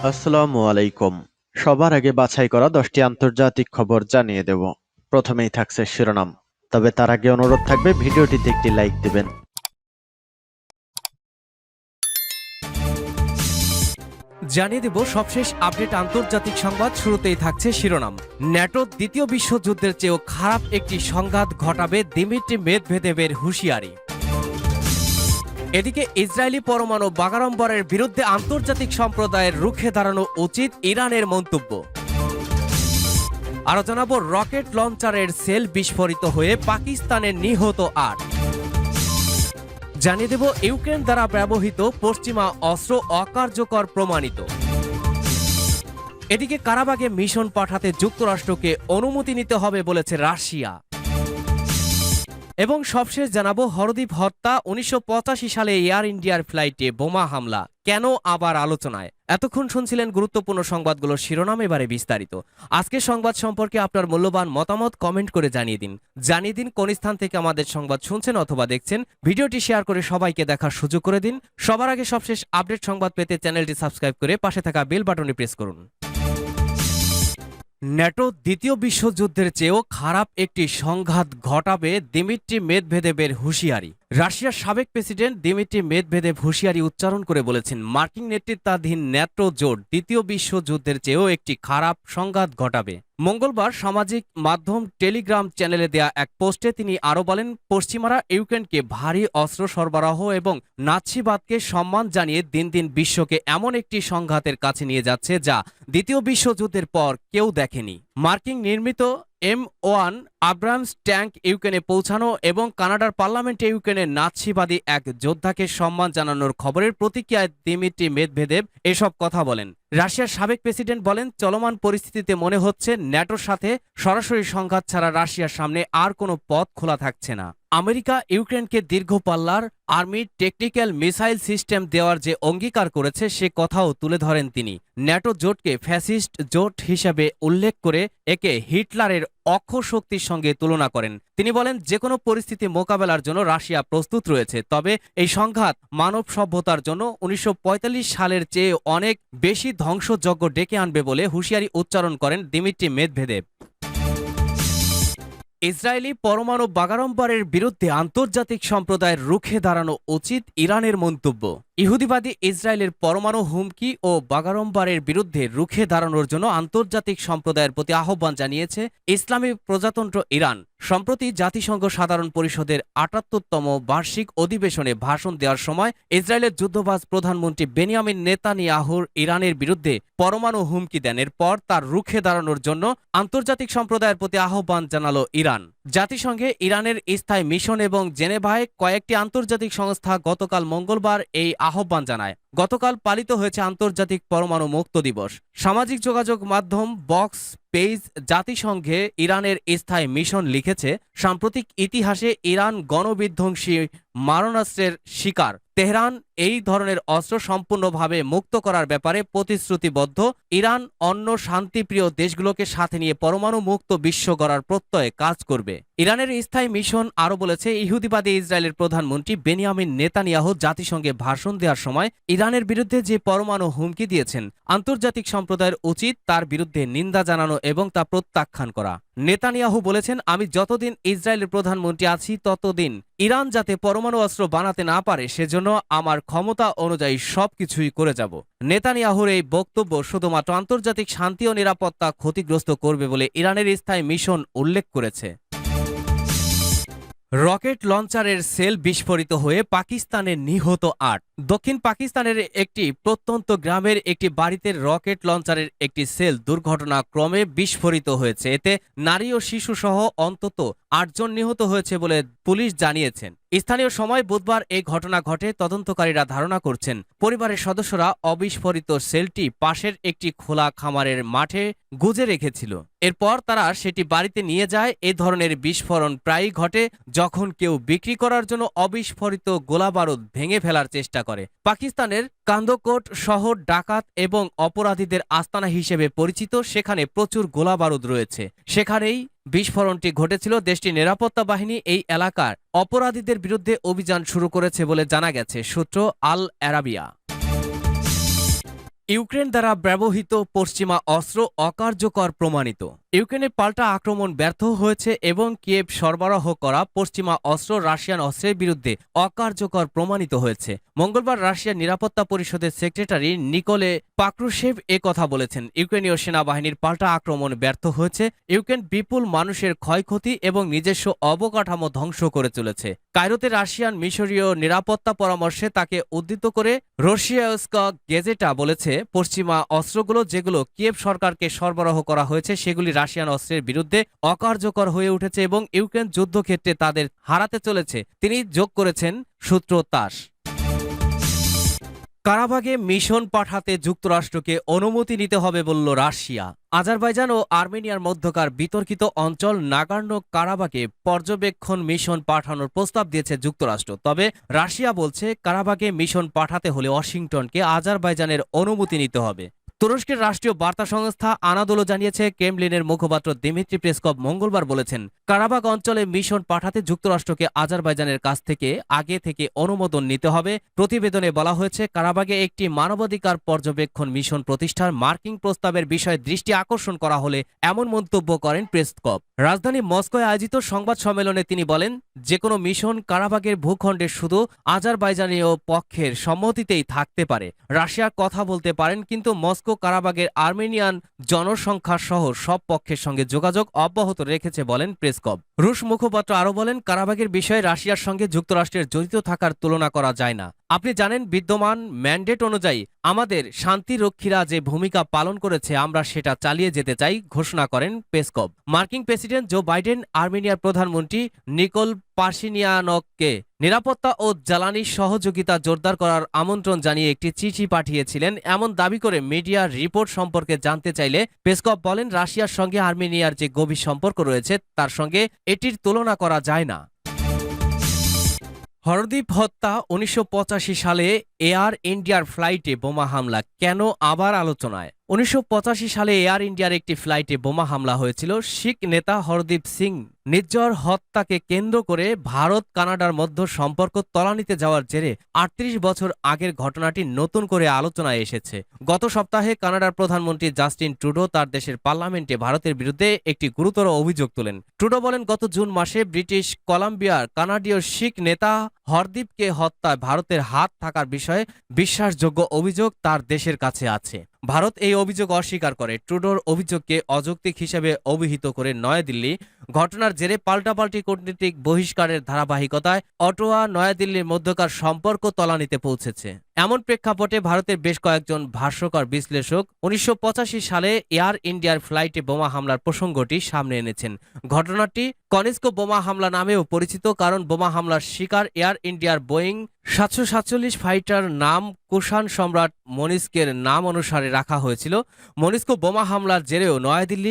আসসালামু আলাইকুম। সবার আগে বাছাই করা 10টি আন্তর্জাতিক খবর জানিয়ে দেব। প্রথমেই থাকছে শিরোনাম। তবে তার আগে অনুরোধ থাকবে ভিডিওটিতে একটি লাইক দিবেন। জানিয়ে দেব সবশেষ আপডেট আন্তর্জাতিক সংবাদ। শুরুতেই থাকছে শিরোনাম। ন্যাটো দ্বিতীয় বিশ্বযুদ্ধের চেয়েও খারাপ একটি সংঘাত ঘটাবে দিমিত্রি মেদভেদেবের হুঁশিয়ারি। এদিকে ইসরায়েলি পরমাণু বাগাড়ম্বরের বিরুদ্ধে আন্তর্জাতিক সম্প্রদায়ের রুখে দাঁড়ানো উচিত, ইরানের মন্তব্য। আরও জানাবো রকেট লঞ্চারের সেল বিস্ফোরিত হয়ে পাকিস্তানের নিহত 8। জানিয়ে দেব ইউক্রেন দ্বারা ব্যবহৃত পশ্চিমা অস্ত্র অকার্যকর প্রমাণিত। এদিকে কারাবাগে মিশন পাঠাতে যুক্তরাষ্ট্রকে অনুমতি নিতে হবে বলেছে রাশিয়া। এবং সবশেষ জানাবো হরদীপ হত্যা, 1985 সালে এয়ার ইন্ডিয়ার ফ্লাইটে বোমা হামলা কেন আবার আলোচনায়। এতক্ষণ শুনছিলেন গুরুত্বপূর্ণ সংবাদগুলোর শিরোনাম, এবারে বিস্তারিত। আজকের সংবাদ সম্পর্কে আপনার মূল্যবান মতামত কমেন্ট করে জানিয়ে দিন কোন স্থান থেকে আমাদের সংবাদ শুনছেন অথবা দেখছেন। ভিডিওটি শেয়ার করে সবাইকে দেখার সুযোগ করে দিন। সবার আগে সবশেষ আপডেট সংবাদ পেতে চ্যানেলটি সাবস্ক্রাইব করে পাশে থাকা বেল বাটনে প্রেস করুন। ন্যাটো দ্বিতীয় বিশ্বযুদ্ধের চেয়েও খারাপ একটি সংঘাত ঘটাবে দিমিত্রি মেদভেদেবের হুঁশিয়ারি। রাশিয়ার সাবেক প্রেসিডেন্ট দিমিত্রি মেদভেদেভ হুঁশিয়ারি উচ্চারণ করে বলেছেন, মার্কিন নেতৃত্বাধীন ন্যাটো জোট দ্বিতীয় বিশ্বযুদ্ধের চেয়েও একটি খারাপ সংঘাত ঘটাবে। মঙ্গলবার সামাজিক মাধ্যম টেলিগ্রাম চ্যানেলে দেয়া এক পোস্টে তিনি আরও বলেন, পশ্চিমারা ইউক্রেনকে ভারী অস্ত্র সরবরাহ এবং নাৎসিবাদকে সম্মান জানিয়ে দিন দিন বিশ্বকে এমন একটি সংঘাতের কাছে নিয়ে যাচ্ছে যা দ্বিতীয় বিশ্বযুদ্ধের পর কেউ দেখেনি। মার্কিন নির্মিত M1 আব্রামস ট্যাঙ্ক ইউক্রেনে পৌঁছানো এবং কানাডার পার্লামেন্টে ইউক্রেনের নাৎসিবাদী এক যোদ্ধাকে সম্মান জানানোর খবরের প্রতিক্রিয়ায় দিমিত্রি মেদভেদেভ এসব কথা বলেন। রাশিয়ার সাবেক প্রেসিডেন্ট বলেন, চলমান পরিস্থিতিতে মনে হচ্ছে ন্যাটোর সাথে সরাসরি সংঘাত ছাড়া রাশিয়ার সামনে আর কোনো পথ খোলা থাকছে না। আমেরিকা ইউক্রেনকে দীর্ঘ পাল্লার আর্মি টেকনিক্যাল মিসাইল সিস্টেম দেওয়ার যে অঙ্গীকার করেছে সে কথাও তুলে ধরেন তিনি। ন্যাটো জোটকে ফ্যাসিস্ট জোট হিসেবে উল্লেখ করে একে হিটলারের অক্ষশক্তির সঙ্গে তুলনা করেন। তিনি বলেন, যে কোনো পরিস্থিতি মোকাবেলার জন্য রাশিয়া প্রস্তুত রয়েছে, তবে এই সংঘাত মানব সভ্যতার জন্য 1945 সালের চেয়ে অনেক বেশি ধ্বংসযজ্ঞ ডেকে আনবে বলে হুঁশিয়ারি উচ্চারণ করেন দিমিত্রি মেদভেদেভ। ইসরায়েলি পরমাণু বাগাড়ম্বরের বিরুদ্ধে আন্তর্জাতিক সম্প্রদায়ের রুখে দাঁড়ানো উচিত, ইরানের মন্তব্য। ইহুদিবাদী ইসরায়েলের পরমাণু হুমকি ও বাগাড়ম্বরের বিরুদ্ধে রুখে দাঁড়ানোর জন্য আন্তর্জাতিক সম্প্রদায়ের প্রতি আহ্বান জানিয়েছে ইসলামী প্রজাতন্ত্র ইরান। সম্প্রতি জাতিসংঘ সাধারণ পরিষদের ৭৮তম বার্ষিক অধিবেশনে ভাষণ দেওয়ার সময় ইসরায়েলের যুদ্ধবাজ প্রধানমন্ত্রী বেনিয়ামিন নেতানিয়াহুর ইরানের বিরুদ্ধে পরমাণু হুমকি দেন। এরপর তার রুখে দাঁড়ানোর জন্য আন্তর্জাতিক সম্প্রদায়ের প্রতি আহ্বান জানালো ইরান। জাতিসংঘে ইরানের স্থায়ী মিশন এবং জেনেভায় কয়েকটি আন্তর্জাতিক সংস্থা গতকাল মঙ্গলবার এই আহ্বান জানায়। গতকাল পালিত হয়েছে আন্তর্জাতিক পরমাণু মুক্ত দিবস। সামাজিক যোগাযোগ মাধ্যম বক্স পেজ জাতিসংঘে ইরানের স্থায়ী মিশন লিখেছে, সাম্প্রতিক ইতিহাসে ইরান গণবিধ্বংসী মারণাস্ত্রের শিকার। তেহরান এই ধরনের অস্ত্র সম্পূর্ণভাবে মুক্ত করার ব্যাপারে প্রতিশ্রুতিবদ্ধ। ইরান অন্য শান্তিপ্রিয় দেশগুলোকে সাথে নিয়ে পরমাণু মুক্ত বিশ্ব গড়ার প্রত্যয়ে কাজ করবে। ইরানের স্থায়ী মিশন আরও বলেছে, ইহুদিবাদী ইসরায়েলের প্রধানমন্ত্রী বেনিয়ামিন নেতানিয়াহু জাতিসংঘে ভাষণ দেওয়ার সময় ইরানের বিরুদ্ধে যে পরমাণু হুমকি দিয়েছেন, আন্তর্জাতিক সম্প্রদায়ের উচিত তার বিরুদ্ধে নিন্দা জানানো এবং তা প্রত্যাখ্যান করা। নেতানিয়াহু বলেছেন, আমি যতদিন ইসরায়েলের প্রধানমন্ত্রী আছি ততদিন ইরান যাতে পরমাণু অস্ত্র বানাতে না পারে সেজন্য আমার ক্ষমতা অনুযায়ী সবকিছুই করে যাব। নেতানিয়াহুর এই বক্তব্য শুধুমাত্র আন্তর্জাতিক শান্তি ও নিরাপত্তা ক্ষতিগ্রস্ত করবে বলে ইরানের স্থায়ী মিশন উল্লেখ করেছে। রকেট লঞ্চারের সেল বিস্ফোরিত হয়ে পাকিস্তানের নিহত 8। দক্ষিণ পাকিস্তানের একটি প্রত্যন্ত গ্রামের একটি বাড়িতে রকেট লঞ্চারের একটি সেল দুর্ঘটনাক্রমে বিস্ফোরিত হয়েছে। এতে নারী ও শিশু সহ অন্তত 8 জন নিহত হয়েছে বলে পুলিশ জানিয়েছেন। স্থানীয় সময় বুধবার এই ঘটনা ঘটে। তদন্তকারীরা ধারণা করছেন পরিবারের সদস্যরা অবিস্ফোরিত সেলটি পাশের একটি খোলা খামারের মাঠে গুজে রেখেছিল। এরপর তারা সেটি বাড়িতে নিয়ে যায়। এ ধরনের বিস্ফোরণ প্রায়ই ঘটে যখন কেউ বিক্রি করার জন্য অবিস্ফোরিত গোলাবারুদ ভেঙে ফেলার চেষ্টা করে। পাকিস্তানের কান্দকোট শহর ডাকাত এবং অপরাধীদের আস্তানা হিসেবে পরিচিত। সেখানে প্রচুর গোলাবারুদ রয়েছে। সেখানেই বিস্ফোরণটি ঘটেছিল। দেশটির নিরাপত্তা বাহিনী এই এলাকার অপরাধীদের বিরুদ্ধে অভিযান শুরু করেছে বলে জানা গেছে, সূত্র আল আরাবিয়া। ইউক্রেন দ্বারা ব্যবহৃত পশ্চিমা অস্ত্র অকার্যকর প্রমাণিত। ইউক্রেনে পাল্টা আক্রমণ ব্যর্থ হয়েছে এবং কিয়েভ সরবরাহ করা পশ্চিমা অস্ত্র রাশিয়ান অস্ত্রের বিরুদ্ধে অকার্যকর প্রমাণিত হয়েছে। মঙ্গলবার রাশিয়ার নিরাপত্তা পরিষদের সেক্রেটারি নিকোলে পাক্রুশেভ কথা বলেছেন। ইউক্রেনীয় সেনাবাহিনীর পাল্টা আক্রমণ ব্যর্থ হয়েছে। ইউক্রেন বিপুল মানুষের ক্ষয়ক্ষতি এবং নিজস্ব অবকাঠামো ধ্বংস করে চলেছে। কায়রোতে রাশিয়ান মিশরীয় নিরাপত্তা পরামর্শে তাকে উদ্ধৃত করে রুসিয়াস্কা গেজেটা বলেছে, পশ্চিমা অস্ত্রগুলো যেগুলো কিয়েভ সরকারকে সরবরাহ করা হয়েছে সেগুলি রাশিয়ান অস্ত্রের বিরুদ্ধে অকার্যকর হয়ে উঠেছে এবং ইউক্রেন যুদ্ধক্ষেত্রে তাদের হারাতে চলেছে। তিনি যোগ করেছেন, সূত্র তাস। কারাবাগে মিশন পাঠাতে যুক্তরাষ্ট্রকে অনুমতি নিতে হবে বলল রাশিয়া। আজারবাইজান ও আর্মেনিয়ার মধ্যকার বিতর্কিত অঞ্চল নাগার্নো কারাবাগে পর্যবেক্ষণ মিশন পাঠানোর প্রস্তাব দিয়েছে যুক্তরাষ্ট্র। তবে রাশিয়া বলছে কারাবাগে মিশন পাঠাতে হলে ওয়াশিংটনকে আজারবাইজানের অনুমতি নিতে হবে। তুরস্কের রাষ্ট্রীয় বার্তা সংস্থা আনাদোলো জানিয়েছে, ক্রেমলিনের মুখপাত্র দিমিত্রি পেসকভ মঙ্গলবার বলেছেন, কারাবাগ অঞ্চলে মিশন পাঠাতে যুক্তরাষ্ট্রকে আজারবাইজানের কাছ থেকে আগে থেকে অনুমোদন নিতে হবে। প্রতিবেদনে বলা হয়েছে, কারাবাগে একটি মানবাধিকার পর্যবেক্ষণ মিশন প্রতিষ্ঠার মার্কিন প্রস্তাবের বিষয়ে দৃষ্টি আকর্ষণ করা হলে এমন মন্তব্য করেন পেসকভ। রাজধানী মস্কোয় আয়োজিত সংবাদ সম্মেলনে তিনি বলেন, যে কোনো মিশন কারাবাগের ভূখণ্ডে শুধু আজারবাইজানীয় পক্ষের সম্মতিতেই থাকতে পারে। রাশিয়া কথা বলতে পারেন, কিন্তু মস্কো কারাবাগের আর্মেনিয়ান জনসংখ্যা সহ সব পক্ষের সঙ্গে যোগাযোগ অব্যাহত রেখেছে বলেন পেসকভ। রুশ মুখপাত্র আরও বলেন, কারাবাগের বিষয়ে রাশিয়ার সঙ্গে যুক্তরাষ্ট্রের জড়িত থাকার তুলনা করা যায় না। আপনি জানেন, বিদ্যমান ম্যান্ডেট অনুযায়ী আমাদের শান্তিরক্ষীরা যে ভূমিকা পালন করেছে আমরা সেটা চালিয়ে যেতে চাই, ঘোষণা করেন পেসকভ। মার্কিন প্রেসিডেন্ট জো বাইডেন আর্মেনিয়ার প্রধানমন্ত্রী নিকোল পাশিনিয়ানকে নিরাপত্তা ও জ্বালানি সহযোগিতা জোরদার করার আমন্ত্রণ জানিয়ে একটি চিঠি পাঠিয়েছিলেন, এমন দাবি করে মিডিয়ার রিপোর্ট সম্পর্কে জানতে চাইলে পেসকভ বলেন, রাশিয়ার সঙ্গে আর্মেনিয়ার যে গভীর সম্পর্ক রয়েছে তার সঙ্গে এটির তুলনা করা যায় না। হরদীপ হত্যা, ১৯৮৫ সালে এয়ার ইন্ডিয়ার ফ্লাইটে বোমা হামলা কেন আবার আলোচনায়? ১৯৮৫ সালে এয়ার ইন্ডিয়ার একটি ফ্লাইটে বোমা হামলা হয়েছিল। শিখ নেতা হরদীপ সিং নির্ঝর হত্যাকে কেন্দ্র করে ভারত কানাডার মধ্যে সম্পর্ক তলানিতে যাওয়ার জেরে ৩৮ বছর আগের ঘটনাটি নতুন করে আলোচনায় এসেছে। গত সপ্তাহে কানাডার প্রধানমন্ত্রী জাস্টিন ট্রুডো তার দেশের পার্লামেন্টে ভারতের বিরুদ্ধে একটি গুরুতর অভিযোগ তোলেন। ট্রুডো বলেন, গত জুন মাসে ব্রিটিশ কলাম্বিয়ার কানাডীয় শিখ নেতা হরদীপকে হত্যায় ভারতের হাত থাকার বিষয়ে বিশ্বাসযোগ্য অভিযোগ তার দেশের কাছে আছে। ভারত এই অভিযোগ অস্বীকার করে। ট্রুডোর অভিযোগকে অযৌক্তিক হিসেবে অভিহিত করে নয়াদিল্লি ঘটনার জেরে পাল্টাপাল্টি কূটনীতিক বহিষ্কারের ধারাবাহিকতায় অটোয়া নয়াদিল্লির মধ্যকার সম্পর্ক তলানিতে পৌঁছেছে। এমন প্রেক্ষাপটে ভারতের বেশ কয়েকজন ভাষ্যকার বিশ্লেষক ১৯৮৫ সালে এয়ার ইন্ডিয়ার ফ্লাইটে বোমা হামলার প্রসঙ্গটি সামনে এনেছেন। ঘটনাটি কনিষ্ক বোমা হামলা নামেও পরিচিত, কারণ বোমা হামলার শিকার এয়ার ইন্ডিয়ার বোয়িং ৭৪৭ ফাইটার নাম কুষাণ সম্রাট মনিস্কের নাম অনুসারে রাখা হয়েছিল। মনিস্ক বোমা হামলার জেরেও নয়াদিল্লি